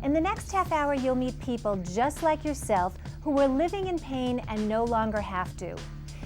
In the next half hour, you'll meet people just like yourself who are living in pain and no longer have to.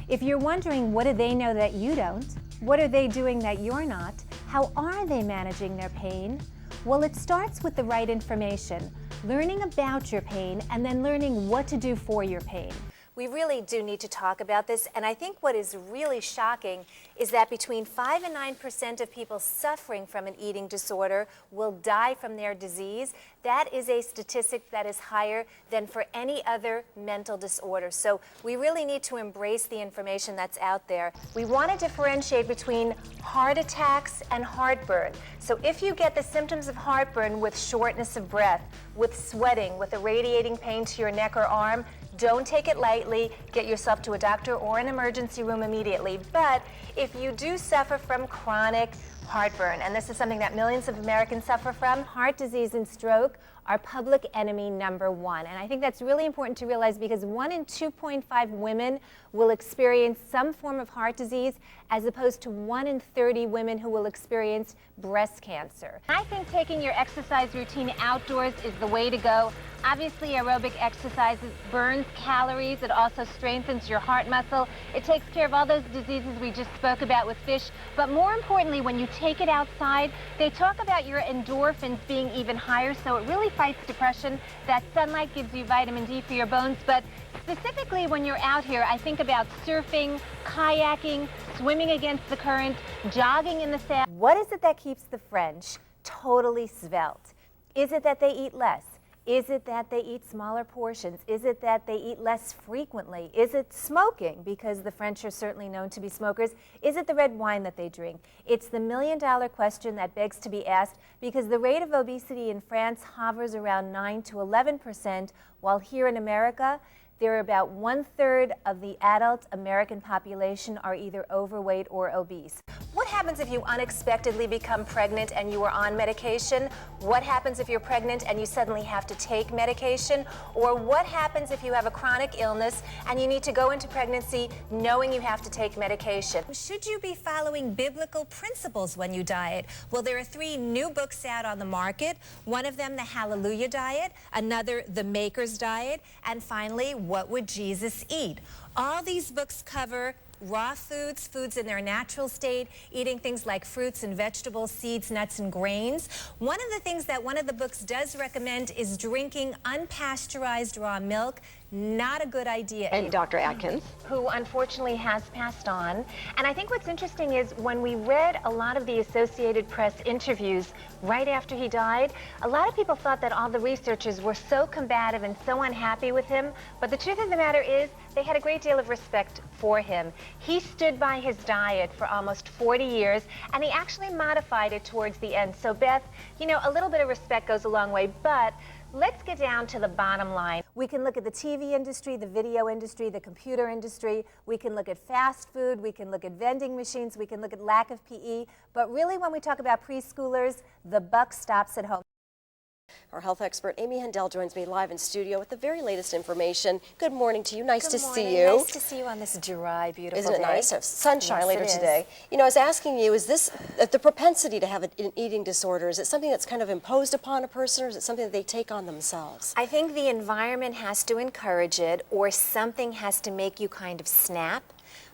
If you're wondering what do they know that you don't, what are they doing that you're not, how are they managing their pain? Well, it starts with the right information, learning about your pain and then learning what to do for your pain. We really do need to talk about this, and I think what is really shocking is that between 5 and 9% of people suffering from an eating disorder will die from their disease. That is a statistic that is higher than for any other mental disorder. So we really need to embrace the information that's out there. We want to differentiate between heart attacks and heartburn. So if you get the symptoms of heartburn with shortness of breath, with sweating, with a radiating pain to your neck or arm, don't take it lightly. Get yourself to a doctor or an emergency room immediately. But if you do suffer from chronic heartburn, and this is something that millions of Americans suffer from, heart disease and stroke are public enemy #1. And I think that's really important to realize because 1 in 2.5 women will experience some form of heart disease as opposed to 1 in 30 women who will experience breast cancer. I think taking your exercise routine outdoors is the way to go. Obviously, aerobic exercises burns calories. It also strengthens your heart muscle. It takes care of all those diseases we just spoke about with fish. But more importantly, when you take it outside, they talk about your endorphins being even higher, so it really fights depression. That sunlight gives you vitamin D for your bones. But specifically when you're out here, I think about surfing, kayaking, swimming against the current, jogging in the sand. What is it that keeps the French totally svelte? Is it that they eat less? Is it that they eat smaller portions? Is it that they eat less frequently? Is it smoking? Because the French are certainly known to be smokers. Is it the red wine that they drink? It's the million-dollar question that begs to be asked because the rate of obesity in France hovers around 9 to 11%, while here in America, there are about 1/3 of the adult American population are either overweight or obese. What happens if you unexpectedly become pregnant and you are on medication? What happens if you're pregnant and you suddenly have to take medication? Or what happens if you have a chronic illness and you need to go into pregnancy knowing you have to take medication? Should you be following biblical principles when you diet? Well, there are 3 new books out on the market. One of them, The Hallelujah Diet, another, The Maker's Diet, and finally, What Would Jesus Eat? All these books cover raw foods, foods in their natural state, eating things like fruits and vegetables, seeds, nuts, and grains. One of the things that one of the books does recommend is drinking unpasteurized raw milk. Not a good idea. And Dr. Atkins, who unfortunately has passed on. And I think what's interesting is when we read a lot of the Associated Press interviews right after he died, a lot of people thought that all the researchers were so combative and so unhappy with him. But the truth of the matter is they had a great deal of respect for him. He stood by his diet for almost 40 years, and he actually modified it towards the end. So Beth, you know, a little bit of respect goes a long way, but let's get down to the bottom line. We can look at the TV industry, the video industry, the computer industry. We can look at fast food. We can look at vending machines. We can look at lack of PE. But really, when we talk about preschoolers, the buck stops at home. Our health expert, Amy Hendel, joins me live in studio with the very latest information. Good morning to you. Nice to see you. Nice to see you on this dry, beautiful day. Isn't it nice? Sunshine later Yes, it today. You know, I was asking you, is this the propensity to have an eating disorder? Is it something that's kind of imposed upon a person, or is it something that they take on themselves? I think the environment has to encourage it, or something has to make you kind of snap.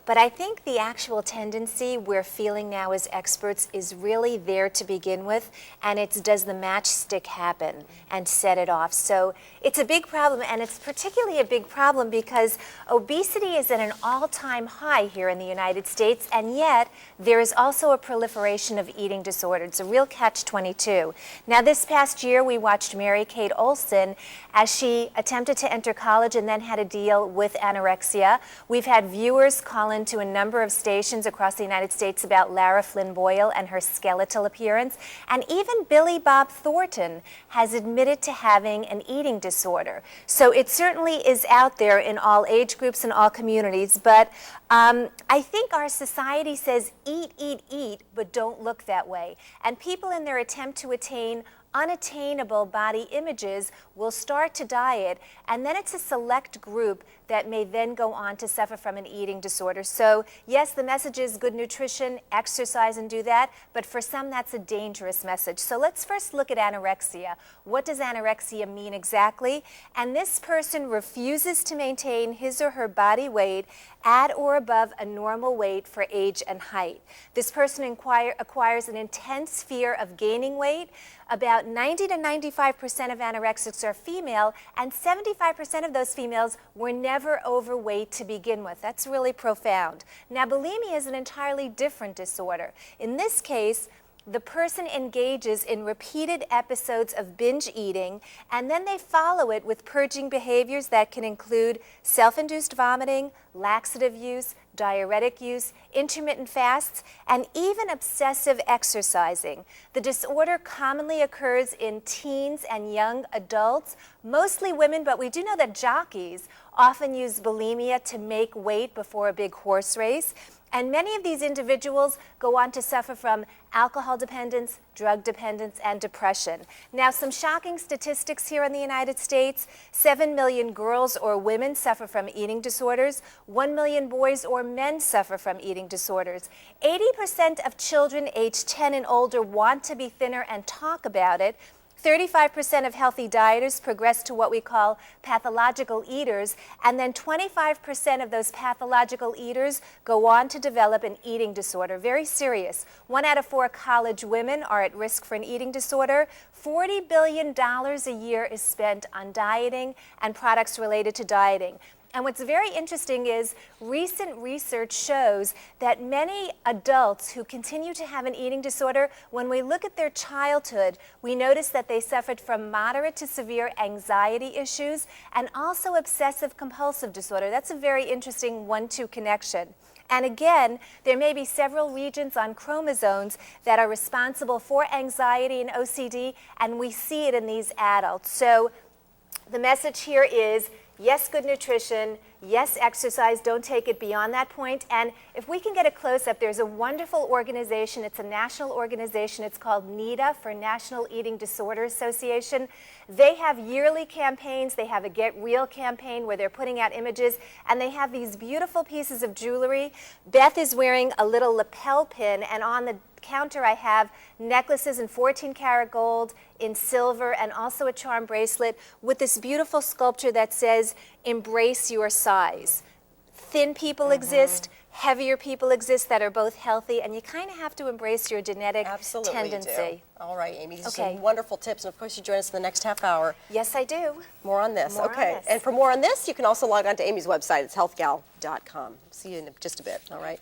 But I think the actual tendency we're feeling now as experts is really there to begin with, and it's does the matchstick happen and set it off. So it's a big problem, and it's particularly a big problem because obesity is at an all-time high here in the United States, and yet there is also a proliferation of eating disorders. It's a real catch-22. Now, this past year, we watched Mary-Kate Olsen as she attempted to enter college and then had to deal with anorexia. We've had viewers call in to a number of stations across the United States about Lara Flynn Boyle and her skeletal appearance. And even Billy Bob Thornton has admitted to having an eating disorder. So it certainly is out there in all age groups and all communities. But I think our society says eat, eat, eat, but don't look that way. And people in their attempt to attain unattainable body images will start to diet, and then it's a select group that may then go on to suffer from an eating disorder. So yes, the message is good nutrition, exercise and do that, but for some that's a dangerous message. So let's first look at anorexia. What does anorexia mean exactly? And this person refuses to maintain his or her body weight at or above a normal weight for age and height. This person acquires an intense fear of gaining weight. About 90 to 95% of anorexics are female, and 75% of those females were never overweight to begin with. That's really profound. Now, bulimia is an entirely different disorder. In this case, the person engages in repeated episodes of binge eating, and then they follow it with purging behaviors that can include self-induced vomiting, laxative use, diuretic use, intermittent fasts, and even obsessive exercising. The disorder commonly occurs in teens and young adults, mostly women, but we do know that jockeys often use bulimia to make weight before a big horse race. And many of these individuals go on to suffer from alcohol dependence, drug dependence, and depression. Now, some shocking statistics here in the United States. 7 million girls or women suffer from eating disorders. 1 million boys or men suffer from eating disorders. 80% of children aged 10 and older want to be thinner and talk about it. 35% of healthy dieters progress to what we call pathological eaters, and then 25% of those pathological eaters go on to develop an eating disorder. Very serious. 1 out of 4 college women are at risk for an eating disorder. $40 billion a year is spent on dieting and products related to dieting. And what's very interesting is recent research shows that many adults who continue to have an eating disorder, when we look at their childhood, we notice that they suffered from moderate to severe anxiety issues and also obsessive compulsive disorder. That's a very interesting 1-2 connection. And again, there may be several regions on chromosomes that are responsible for anxiety and OCD, and we see it in these adults. So the message here is, yes, good nutrition. Yes, exercise. Don't take it beyond that point. And if we can get a close-up, there's a wonderful organization. It's a national organization. It's called NEDA, for National Eating Disorder Association. They have yearly campaigns. They have a Get Real campaign where they're putting out images, and they have these beautiful pieces of jewelry. Beth is wearing a little lapel pin, and on the counter I have necklaces in 14-karat gold, in silver, and also a charm bracelet with this beautiful sculpture that says, embrace your size. Thin people exist, heavier people exist that are both healthy, and you kind of have to embrace your genetic tendency. You do. All right, Amy, these are some wonderful tips, and of course you join us in the next half hour. Yes, I do. More on this. More on this. And for more on this, you can also log on to Amy's website. It's healthgal.com. See you in just a bit, all right?